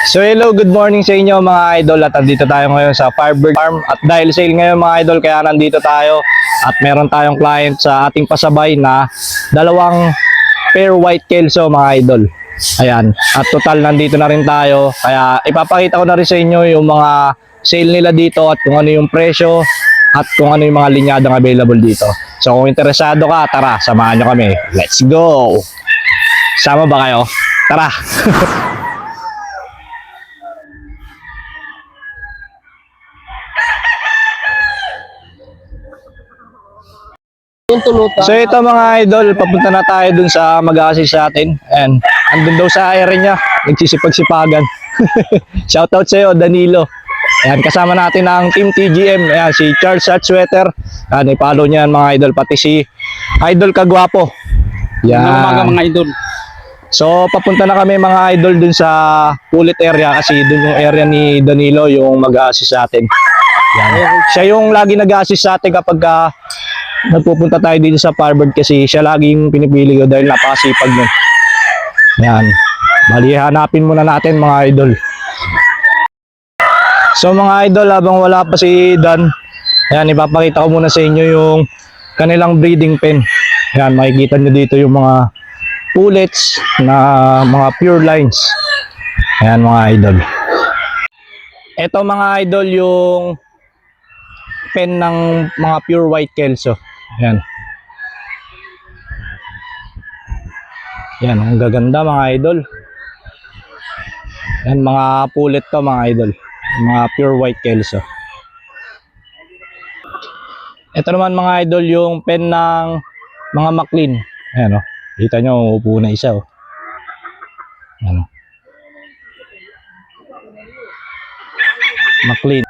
So hello, good morning sa inyo mga idol at nandito tayo ngayon sa Firebird Farm at dahil sale ngayon mga idol kaya nandito tayo at meron tayong client sa ating pasabay na dalawang pair white kelso mga idol. Ayan, at total nandito na rin tayo kaya ipapakita ko na rin sa inyo yung mga sale nila dito at kung ano yung presyo at kung ano yung mga linyadong available dito. So kung interesado ka, tara, samahan nyo kami. Let's go! Sama ba kayo? Tara! So ito mga idol, papunta na tayo dun sa mag-a-assist sa atin. Ayan, andun daw sa area niya, nagsisipag-sipagan. Shoutout sa'yo, Danilo. Ayan, kasama natin ang Team TGM. Ayan, si Charles Sweater. Ayan, i-follow niyan mga idol. Pati si Idol Kagwapo. Yan. Mga idol. So papunta na kami mga idol dun sa Pulit area kasi dun yung area ni Danilo yung mag-a-assist sa atin. Yan. Siya yung lagi nag-a-assist sa atin kapag nagpupunta tayo dito sa Firebird kasi siya laging pinipili ko dahil napakasipag nun. Yan. Bali, hanapin muna natin mga idol. So mga idol, habang wala pa si Dan, ayan, ipapakita ko muna sa inyo yung kanilang breeding pen. Ayan, makikita nyo dito yung mga pullets na mga pure lines. Ayan mga idol. Ito mga idol yung pen ng mga pure white kelso. Ayan. Yan, ang gaganda mga idol. Yan, mga pullet to mga idol. Mga pure white kelso. Ito naman mga idol yung pen ng mga McLean. Ayan o. Kita nyo, upo na isa o. Ayan o. McLean.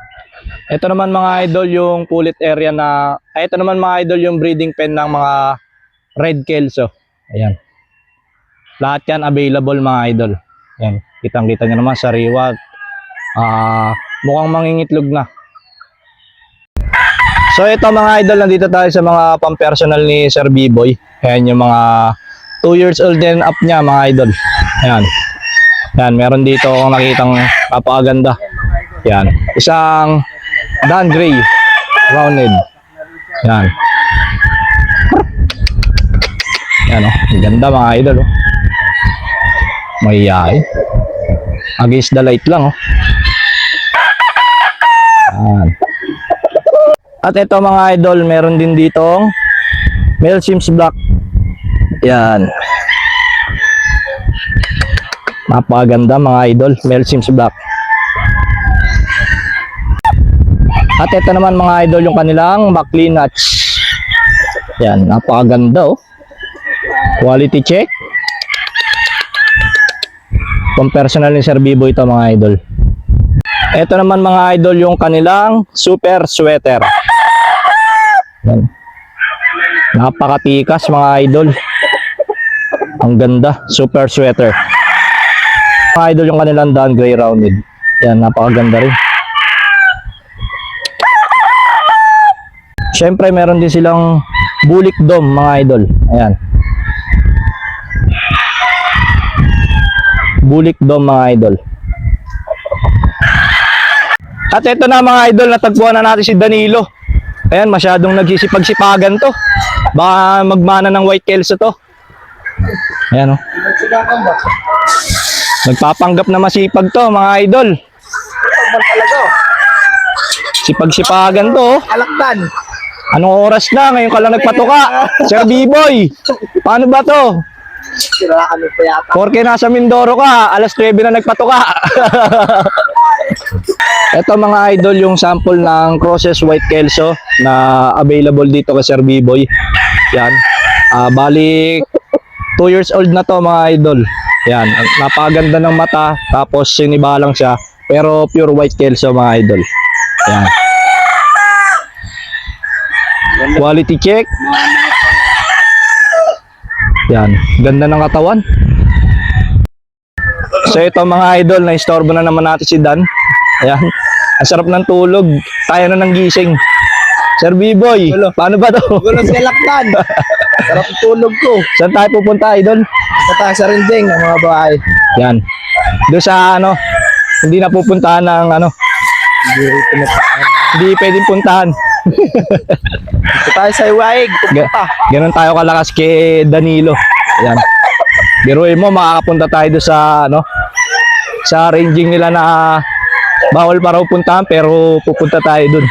Ito naman mga idol yung pulit area na, ito naman mga idol yung breeding pen ng mga red kelso. Ayan. Lahat yan available mga idol. Ayan. Kitang-kita nyo naman sariwa. Mukhang mangingitlog na. So ito mga idol, nandito tayo sa mga pampersonal ni Sir B-Boy. Ayan yung mga 2 years old and up niya mga idol. Ayan. Ayan, meron dito akong nakitang napakaganda. Ayan. Isang Dan Gray rounded. Yan. Yan o. Ang ganda mga idol o. Mahihain. Against the light lang o. Yan. At ito mga idol, meron din ditong male Sims Black. Yan. Napakaganda mga idol, male Sims Black. At ito naman mga idol yung kanilang McLean Notch. Yan, napakaganda oh. Quality check. Pang personal ni Sir B-Boy ito mga idol. Ito naman mga idol yung kanilang super sweater. Yan. Napakatikas mga idol. Ang ganda, super sweater. Mga idol yung kanilang Dan Gray rounded. Yan, napakaganda rin. Siyempre, meron din silang bulik dome, mga idol. Ayan. Bulik dome, mga idol. At ito na, mga idol, natagpuan na natin si Danilo. Ayan, masyadong nagsisipag-sipagan to. Baka magmana ng white kelso to. Ayan, oh. Nagpapanggap na masipag to, mga idol. Sipag-sipagan to, oh. Alakdan. Anong oras na? Ngayon ka lang nagpatuka. Sir B-Boy, paano ba to? Siraan mo pa yata. Porke nasa Mindoro ka, alas 9 na nagpatuka. Ito mga idol yung sample ng Crosses White Kelso na available dito kay Sir B-Boy. Yan. Bali, 2 years old na to mga idol. Yan. Napakaganda ng mata, tapos siniba lang siya. Pero pure White Kelso mga idol. Yan. Quality check. Yan, ganda ng katawan. So ito mga idol, na-istorbo na naman natin si Dan. Ayan, ang sarap ng tulog. Tayo na ng gising. Sir B-Boy, paano ba to? Gulo si Alakdan. Sarap tulog ko. Saan tayo pupunta idol? Sa taas sa rinding ng mga bahay. Yan. Doon sa ano, hindi napupuntahan ng ano, hindi pwedeng puntahan. Ito tayo sa Iwaig. Pupunta. Ganun tayo kalakas kay Danilo. Ayan. Biruin mo, makakapunta tayo doon sa ano, sa ranging nila na bawal pa raw puntahan pero pupunta tayo doon.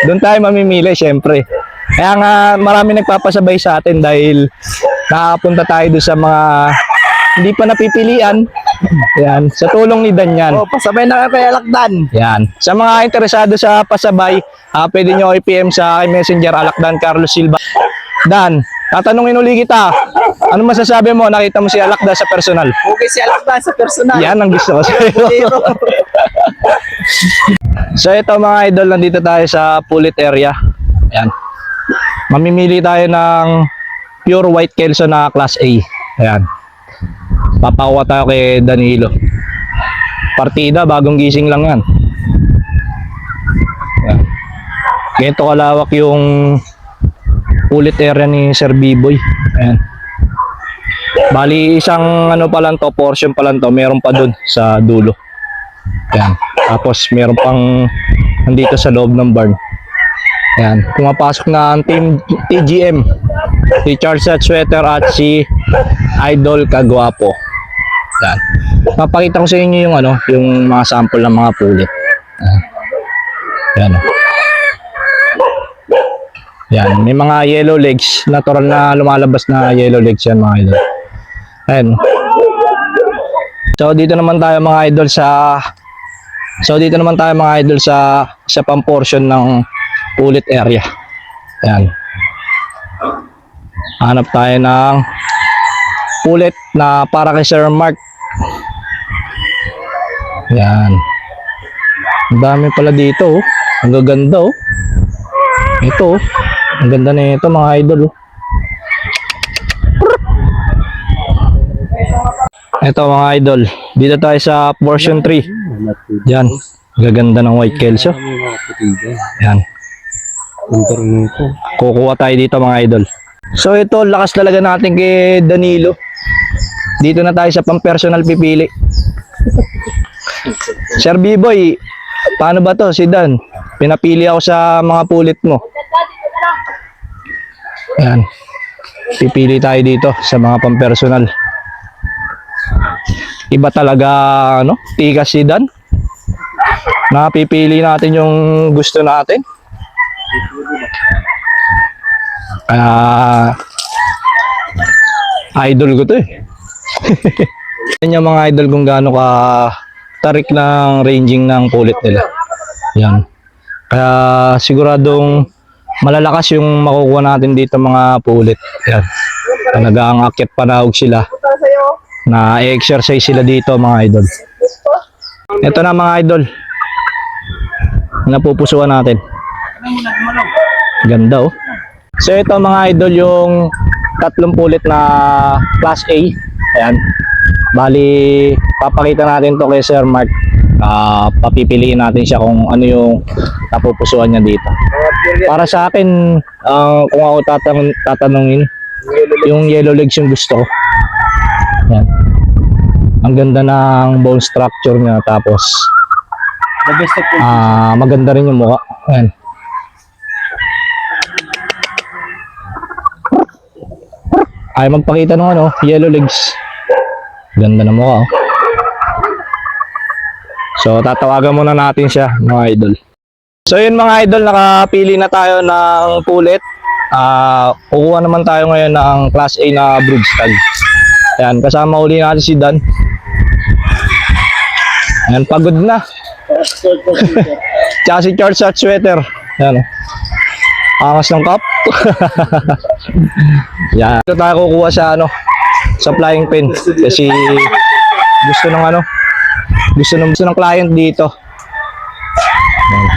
Doon tayo mamimili syempre. Kaya nga marami nagpapasabay sa atin dahil nakakapunta tayo doon sa mga hindi pa napipilian. Yan, sa tulong ni Dan yan. Oh, pasabay na kayo kay Alakdan. Yan. Sa mga interesado sa pasabay, pwede nyo i-PM sa aking messenger, Alakdan Carlos Silva. Dan, tatanungin uli kita. Ano masasabi mo? Nakita mo si Alakdan sa personal? Okay si Alakdan sa personal. Yan ang gusto ko sa'yo. Zero. So ito mga idol, nandito tayo sa Pulit area. Yan. Mamimili tayo ng pure white kelso na class A. Ayan. Papakuha tayo kay Danilo. Partida, bagong gising lang yan. Ayan. Ganito kalawak yung Pulit area ni Sir B-Boy. Ayan. Bali isang ano pa lang to, portion pa lang to, meron pa dun sa dulo. Ayan. Tapos meron pang nandito sa loob ng barn. Ayan. Pumapasok na ang team TGM. Si Charles at Sweater at si Idol Kagwapo. Ayan. Papakita ko sa inyo yung ano, yung mga sample ng mga pulit. Ayan. Ayan. Ayan. May mga yellow legs. Natural na lumalabas na yellow legs yan mga idol. Ayan. So dito naman tayo mga idol sa sa pang portion ng Pulit area. Ayan. Hanap tayo ng pulit na para kay Sir Mark. Ayan. Ang dami pala dito. Oh. Ang gaganda oh. Ito oh. Ang ganda na ito mga idol oh. Ito mga idol. Dito tayo sa portion 3. Yan. Gaganda ng white kelso. Yan. Kukuha tayo dito mga idol. So ito, lakas talaga natin kay Danilo. Dito na tayo sa pang-personal pipili. Sir B-Boy, paano ba to si Dan? Pinapili ako sa mga pulit mo. Yan. Pipili tayo dito sa mga pang-personal. Iba talaga, ano, tikas si Dan. Napipili natin yung gusto natin. Idol ko to eh. Yan yung mga idol kung gaano ka tarik ng ranging ng pulit nila. Yan. Kaya siguradong malalakas yung makukuha natin dito mga pulit. Yan. Nag-aangakit panahog sila. Na i-exercise sila dito mga idol. Ito na mga idol. Napupusuan natin. Ganda oh. So ito mga idol yung tatlong pulit na class A. Ayan. Bali papakita natin to kay Sir Mark. Papipiliin natin siya kung ano yung napupusuan niya dito. Para sa akin, kung ako tatanungin, yung yellow legs yung gusto ko. Ayan. Ang ganda ng bone structure niya, tapos maganda rin yung mukha. Ayan. Ay magpakita ng ano, yellow legs. Ganda ng mukha oh. So tatawagan muna natin siya mga idol. So yun mga idol, nakapili na tayo ng pulit. Kukuha naman tayo ngayon ng class A na brood stag. Ayan, kasama uli natin si Dan. Ayan, pagod na. Tsaka si Charles at Sweater. Ayan, angas ng cup. Yan. Ito tayo kukuha sa ano, sa flying pin. Kasi gusto ng ano, gusto ng client dito. Ayan.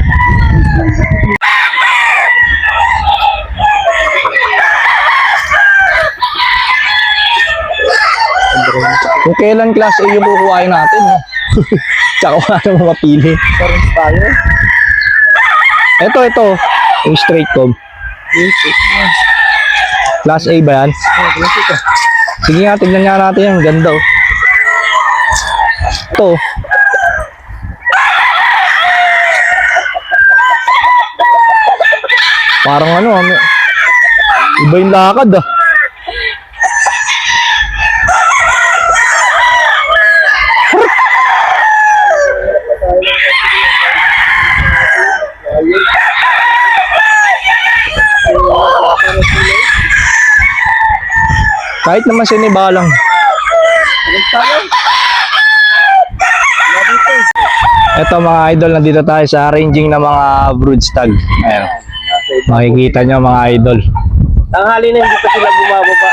Kung kailan class A yung kukuhain natin, ha? Tsaka wala naman mapili. Parang tayo. Ito, yung straight comb. Class A ba yan? Sige nga, tignan nga natin yan. Ganda oh. Ito. Parang ano, iba yung lakad ah. Kahit naman sinibalang. Ito mga idol, nandito tayo sa arranging ng mga brood stag. Ayan. Makikita nyo mga idol. Tanghali na hindi pa sila bumababa.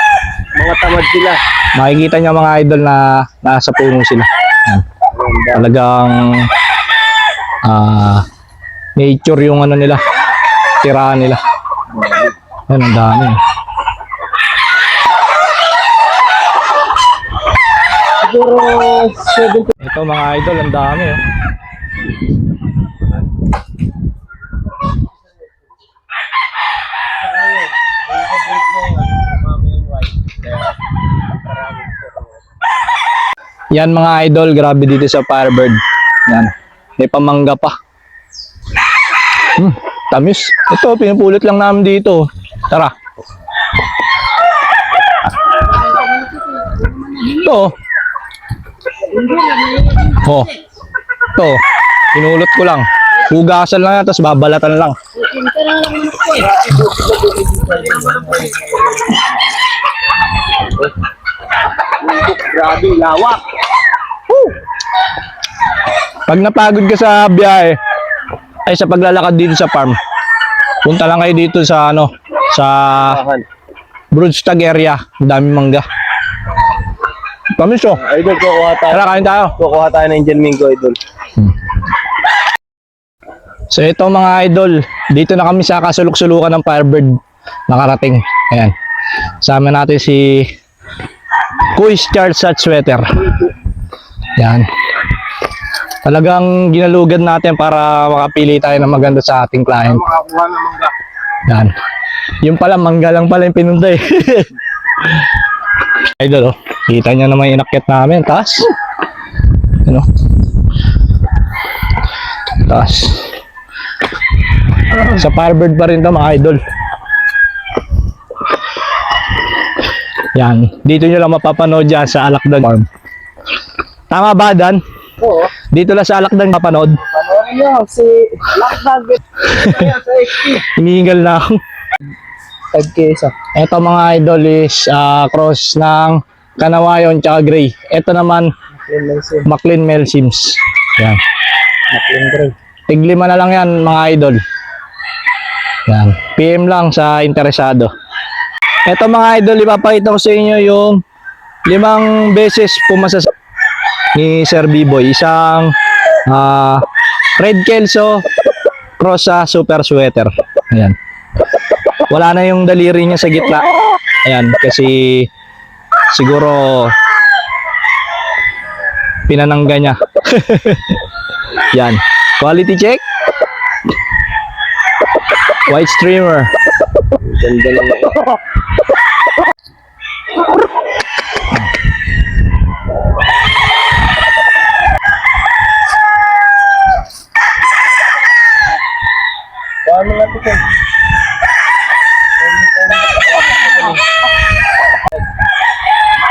Mga tamad sila. Makikita nyo mga idol na nasa puno sila. Ayan. Talagang nature yung ano nila. Tirahan nila. Ayan, ang dami. Siguro 70. Ito mga idol, ang dami. Oh. Yan mga idol, grabe dito sa Firebird. Yan. May pamangga pa. Tamis. Ito, pinupulot lang namin dito. Tara. Ito. Oh. Ito. Pinulot ko lang. Hugasan lang yan, tapos babalatan lang. Grabe, lawak. Pag napagod ka sa biyahe, ay sa paglalakad dito sa farm, punta lang kayo dito sa ano, sa Broodstag area. Ang daming mangga. Tamis oh. Idol, kukuha tayo. Tara, kain tayo. Kukuha tayo ng Indian Mingo, idol. So ito mga idol, dito na kami sa kasulok-sulukan ng Firebird nakarating. Ayan. Sama natin si Kuis Charles at Sweater. Yan. Talagang ginalugan natin para makapili tayo ng maganda sa ating client. Makakuha ng mangga. Yan. Yung pala, mangga lang pala yung pinunday. Idol, oh. Kita nyo naman yung inakyat namin. Taas. Ano? Taas. Sa Firebird pa rin ito mga idol. Yan. Dito nyo lang mapapanood dyan sa Alakdan Farm. Tama ba, Dan? Oo. Dito lang sa Alakdan mapanood. Panoorin nyo, si Lakdag. Sa XP. Hinihingal na ako. Tagkesa. Ito mga idol is cross ng Kanawayon tsaka Gray. Ito naman Maclean Male Sims. Yan. Maclean Gray. Tiglima na lang yan mga idol. Yan. PM lang sa interesado. Ito mga idol, ipapakita ko sa inyo yung 5 beses pumasa ni Sir B-Boy. Isang Red Kelso cross sa Super Sweater. Ayan. Wala na yung daliri niya sa gitna. Ayan, kasi siguro pinanangga niya. Yan. Quality check. White streamer. Ganda lang. Paano nga ito?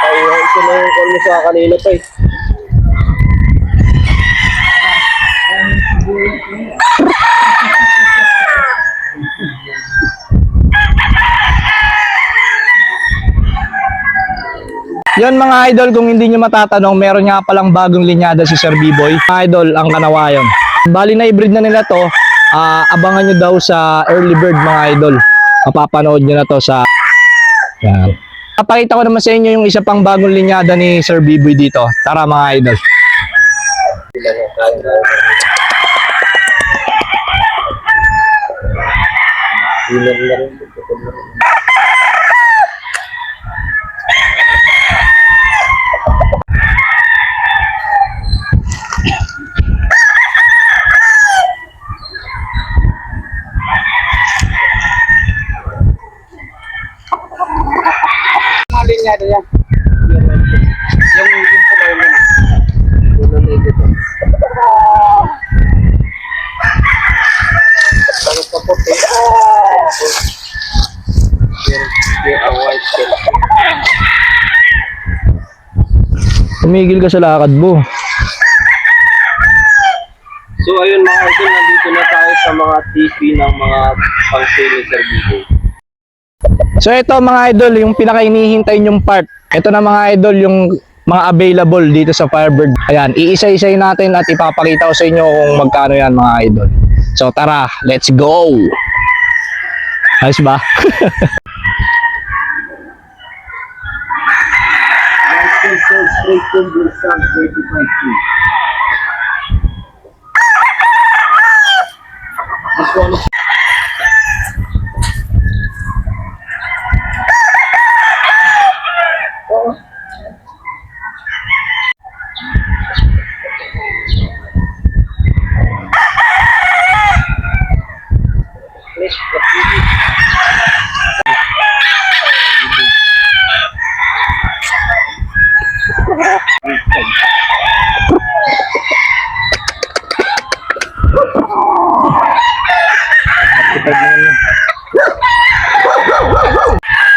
Ay, ito na yung call mo sa kanila pa eh. Yan mga idol, kung hindi nyo matatanong, meron nga palang bagong linyada si Sir B-Boy. Mga idol, ang Kanawayon. Bali na hybrid na nila to. Abangan nyo daw sa early bird mga idol. Mapapanood nyo na to sa... Yan. Papakita ko naman sa inyo yung isa pang bagong linyada ni Sir B-Boy dito. Tara mga idol. Linyado yan. Yung pula yun. Yung naligid. Tapos kaputi. Tumigil ka sa lakad mo. So ayun mga idol, nandito na tayo sa mga TV ng mga pang-sale ni Sir Biboy. So ito mga idol, yung pinaka-inihintay nyong part. Ito na mga idol, yung mga available dito sa Firebird. Ayan, iisa-isay natin at ipapakita ko sa inyo kung magkano yan mga idol. So tara, let's go! Ayos ba? Straight from Bulsan, 35 feet. This one is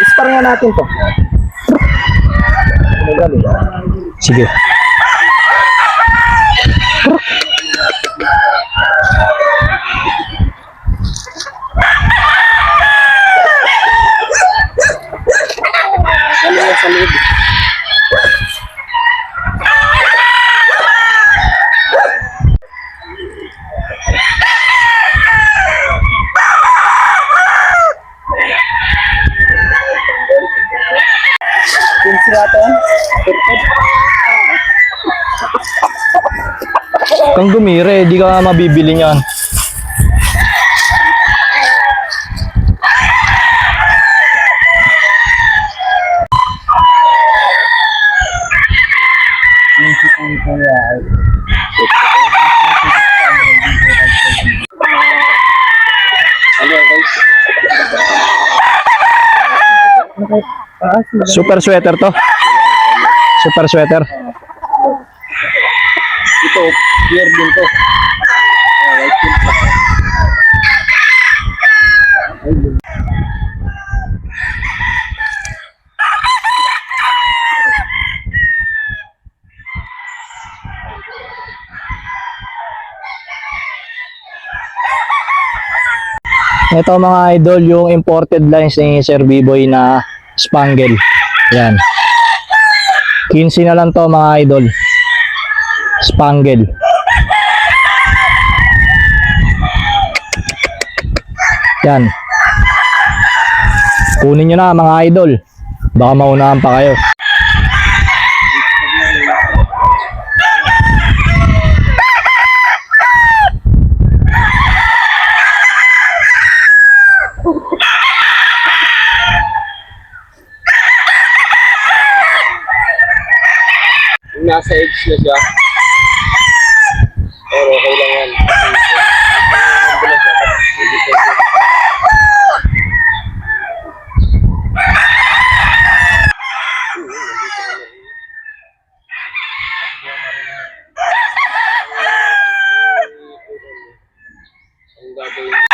Ispar nga natin to. Sige. ano yan sa loob? Pinsi natin. Kang dumire, di ka mabibili niyan. Ano guys? Super sweater to. Super sweater. Ito, clear din to. Alright, yun pa. Ito mga idol, yung imported lines ni Sir Biboy na spangle. Yan. 15 na lang to mga idol. Spangle. Yan. Kunin nyo na mga idol. Baka maunahan pa kayo. Nasa edge na siya. Pero okay lang yan. Ang gagawin.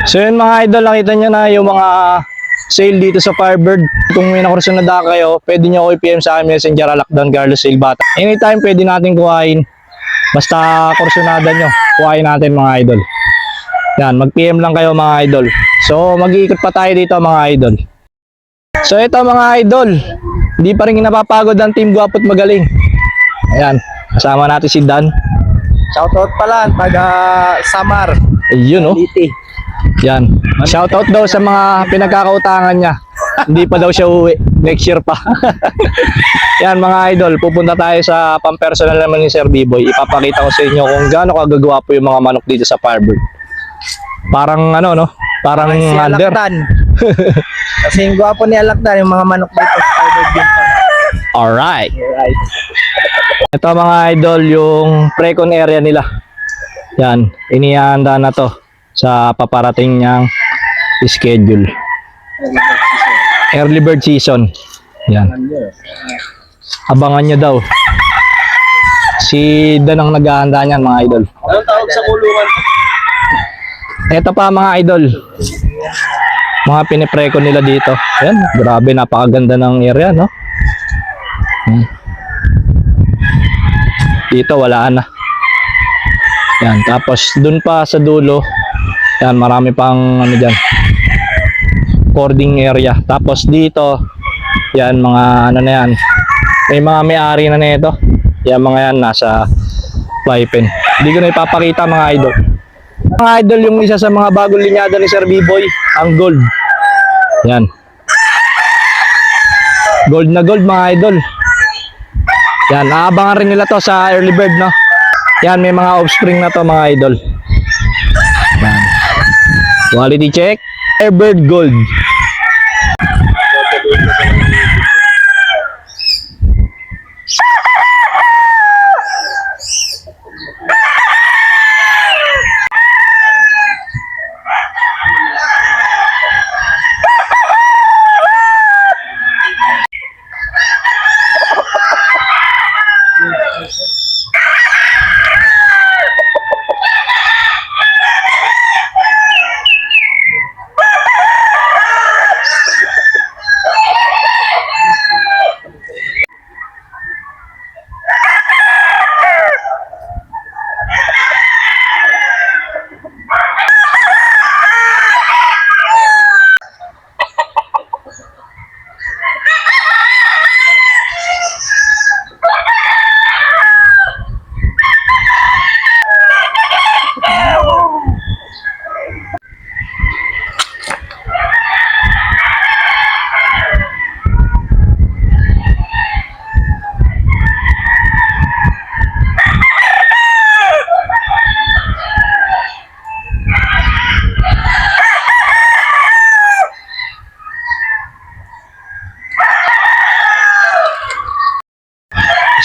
So yun mga idol, nakita nyo na yung mga sale dito sa Firebird. Kung may nakursunada kayo, pwede nyo ako i-PM sa akin Messenger, Alakdan, Carlos Sale Bata. Anytime pwede natin kuhain. Basta kursunada nyo, kuhain natin mga idol. Yan, mag-PM lang kayo mga idol. So mag-iikot pa tayo dito mga idol. So ito mga idol, hindi pa rin napapagod ang Team Guwapo't Magaling. Ayan, kasama natin si Dan. Shoutout pala, taga Samar. Ayun oh. Liti. Yan. Shoutout daw sa mga pinagkakautangan niya. Hindi pa daw siya uwi. Next year pa. Yan mga idol, pupunta tayo sa pampersonal naman ni Sir Biboy. Ipapakita ko sa inyo kung gaano kagagawa po yung mga manok dito sa Firebird. Parang ano, no? Parang Si under. Alakdan. Kasi yung gwapo ni Alakdan, yung mga manok dito sa Firebird Game Farm. Alright. Alright. Ito mga idol, yung pre-con area nila. Yan, inihanda na to sa paparating niyang schedule. Early bird season. Yan. Abangan nyo daw. Si Dan ang naghahanda niyan mga idol. Anong tawag sa kulungan? Ito pa mga idol. Mga pinipre-con nila dito. Yan, grabe, napakaganda ng area, no? Dito wala na. Yan, tapos dun pa sa dulo, yan, marami pang ano dyan, cording area. Tapos dito, yan, mga ano na yan, may mga may-ari na nito. Yan, mga yan, nasa fly pen. Hindi ko na ipapakita mga idol. Mga idol, yung isa sa mga bagong linyada ni Sir B-Boy, ang gold. Yan. Gold na gold mga idol. Yan, aabangan rin nila to sa early bird, no? Yan, may mga offspring na to mga idol. Yan. Quality check, Airbird Gold.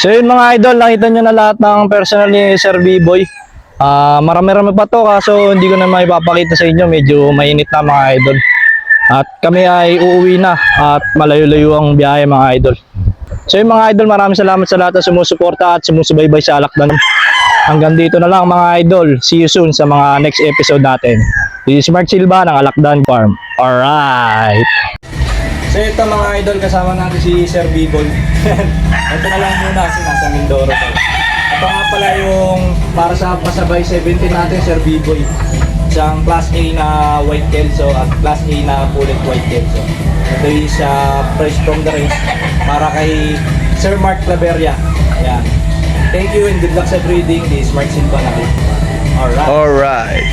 So yun mga idol, nakita nyo na lahat ng personal ni Sir B-Boy. Marami-rami pa to, kaso hindi ko na maipapakita sa inyo, medyo mainit na mga idol. At kami ay uuwi na at malayo-layo ang biyahe mga idol. So yun mga idol, maraming salamat sa lahat na sumusuporta at sumusubaybay sa Alakdan. Hanggang dito na lang mga idol, see you soon sa mga next episode natin. This is Mark Silva ng Alakdan Farm. Alright! So ito mga idol, kasama natin si Sir B-Boy. Ito na lang muna kasi nasa Mindoro tayo. Ito nga pala yung para sa pasabay 17 natin, Sir B-Boy. Isang Class A na white kelso at Class A na bullet white kelso. Ito is fresh from the race para kay Sir Mark Claveria. Yan. Thank you and good luck sa breeding. This is Mark Silva na. Alright. Alright.